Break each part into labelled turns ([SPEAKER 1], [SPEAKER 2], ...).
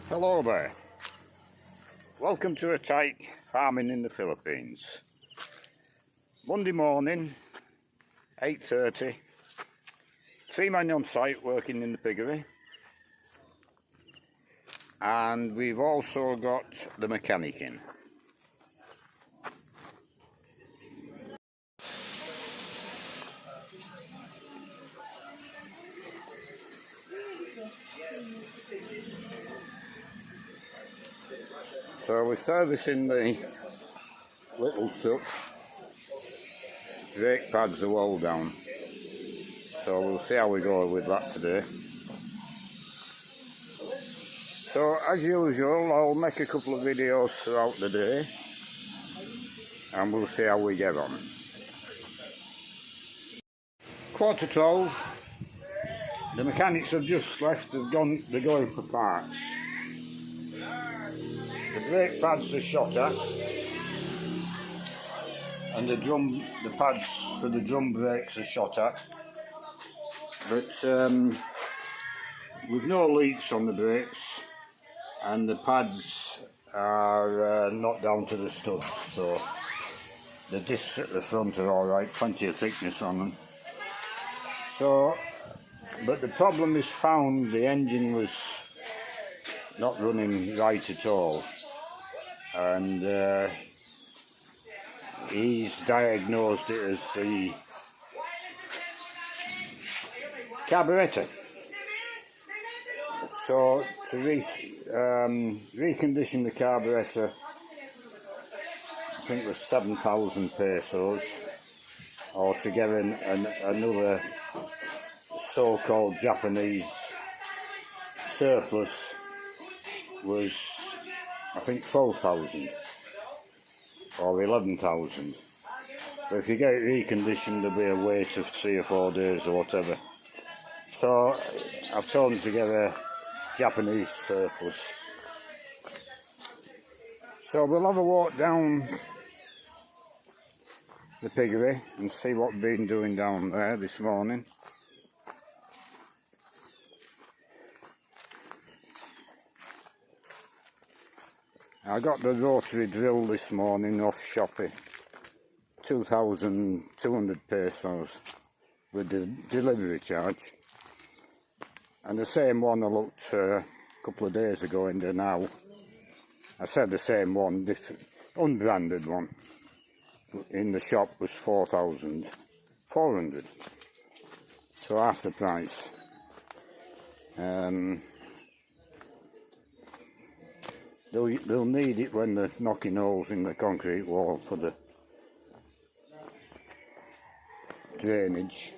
[SPEAKER 1] Hello there, welcome to a tyke farming in the Philippines. Monday morning, 8:30, 3 men on site working in the piggery, and we've also got the mechanic in. So we're servicing the little truck. Brake pads are well down, so we'll see how we go with that today. So as usual, I'll make a couple of videos throughout the day and we'll see how we get on. 11:45, the mechanics have just left, they're going for parts. The brake pads are shot at, and the pads for the drum brakes are shot at, but with no leaks on the brakes, and the pads are not down to the studs, so the discs at the front are alright, plenty of thickness on them. So, but the problem is found, the engine was not running right at all, and he's diagnosed it as the carburetor. So to recondition the carburetor, I think it was 7,000 pesos, or to get another so-called Japanese surplus was, I think, 12,000 or 11,000. But if you get it reconditioned, there'll be a wait of 3 or 4 days or whatever. So I've told them to get a Japanese surplus. So we'll have a walk down the piggery and see what we've been doing down there this morning. I got the rotary drill this morning off Shopee, 2,200 pesos with the delivery charge, and the same one I looked a couple of days ago in there now. I said the same one, unbranded one, in the shop was 4,400, so half the price. They'll need it when they're knocking holes in the concrete wall for the drainage.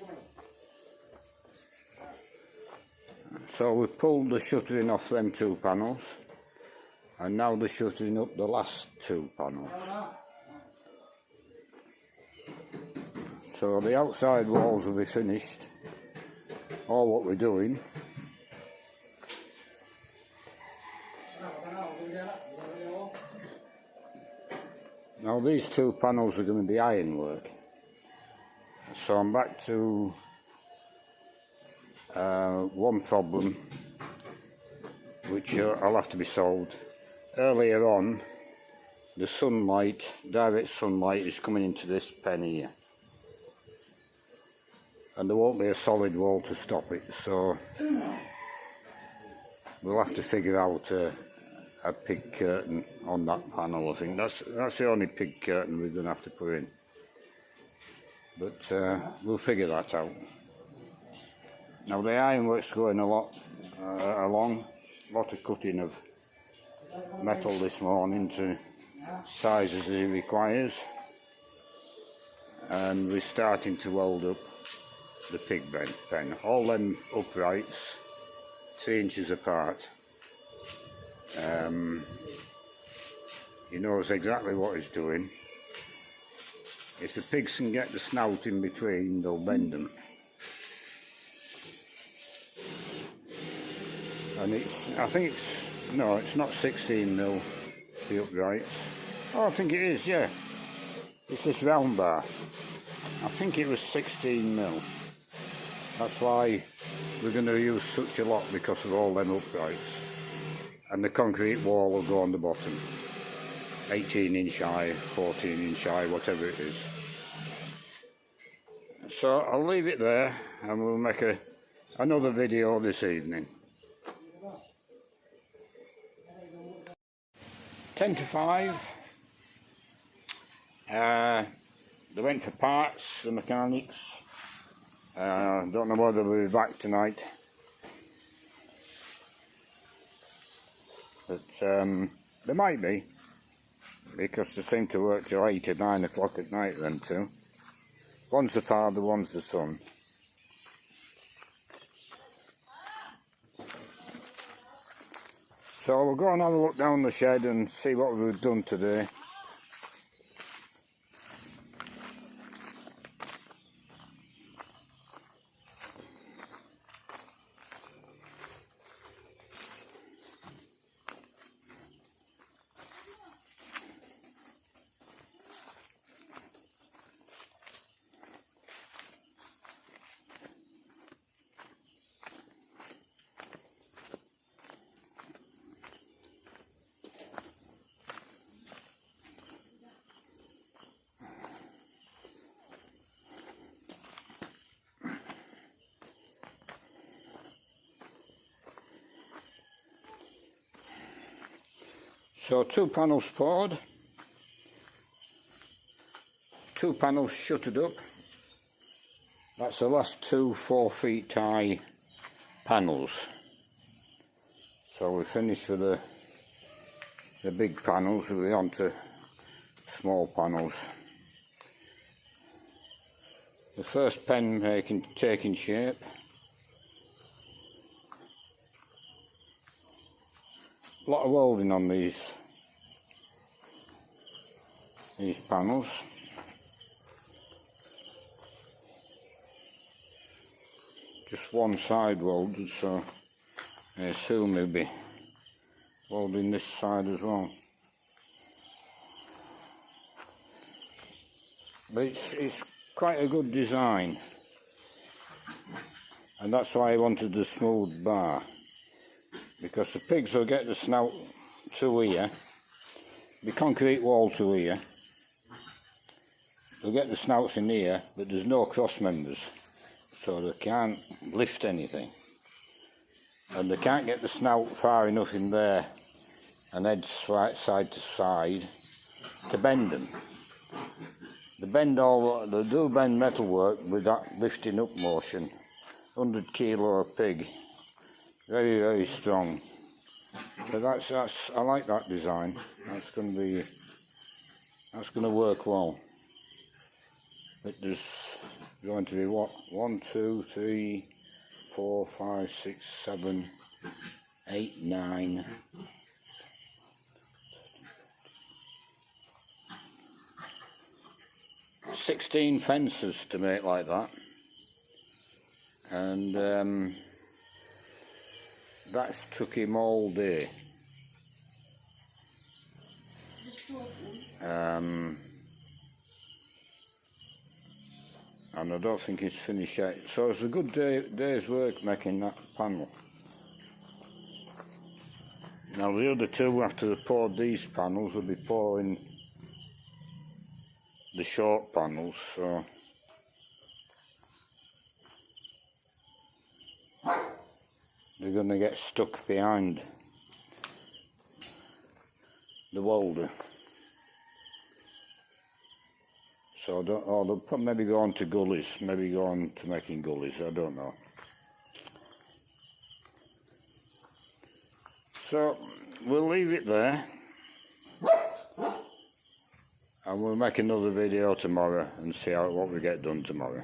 [SPEAKER 1] So we've pulled the shuttering off them 2 panels, and now they're shuttering up the last 2 panels. So the outside walls will be finished, all what we're doing. Now these 2 panels are going to be ironwork, so I'm back to one problem which I'll have to be solved. Earlier on, the sunlight, direct sunlight, is coming into this pen here, and there won't be a solid wall to stop it, so we'll have to figure out a pig curtain on that panel. I think that's the only pig curtain we're going to have to put in, but we'll figure that out. Now the ironwork's going along, a lot of cutting of metal this morning to sizes it requires, and we're starting to weld up the pig pen. All them uprights 3 inches apart. He knows exactly what he's doing. If the pigs can get the snout in between, they'll bend them. And it's not 16mm, the uprights. Oh, I think it is, yeah. It's this round bar. I think it was 16mm. That's why we're going to use such a lot, because of all them uprights. and the concrete wall will go on the bottom. 18-inch high, 14-inch high, whatever it is. So I'll leave it there, and we'll make another video this evening. 10 to 5. They went for parts, the mechanics. Don't know whether they'll be back tonight. But they might be, because they seem to work till 8 or 9 o'clock at night, them two. One's the father, one's the son. So we'll go and have a look down the shed and see what we've done today. So 2 panels poured, 2 panels shuttered up. That's the last 2 4 feet high panels. So we finished with the big panels, we'll be on to small panels. The first pen taking shape. A lot of welding on these panels. Just one side welded, so I assume they'll be welding this side as well. But it's quite a good design, and that's why I wanted the smooth bar. Because the pigs will get the snout to here, the concrete wall to here. They'll get the snouts in here, but there's no cross members, so they can't lift anything. And they can't get the snout far enough in there and head side to side to bend them. They do bend metalwork with that lifting up motion. 100 kilo a pig. Very, very strong. So that's I like that design. That's going to work well. But there's going to be what? 1, 2, 3, 4, 5, 6, 7, 8, 9. 16 fences to make like that. And that's took him all day. And I don't think it's finished yet. So it's a good day's work making that panel. Now the other 2, after they poured these panels, will be pouring the short panels, so they're going to get stuck behind the welder. So they'll maybe go on to gullies, maybe go on to making gullies, I don't know. So we'll leave it there, and we'll make another video tomorrow and see what we get done tomorrow.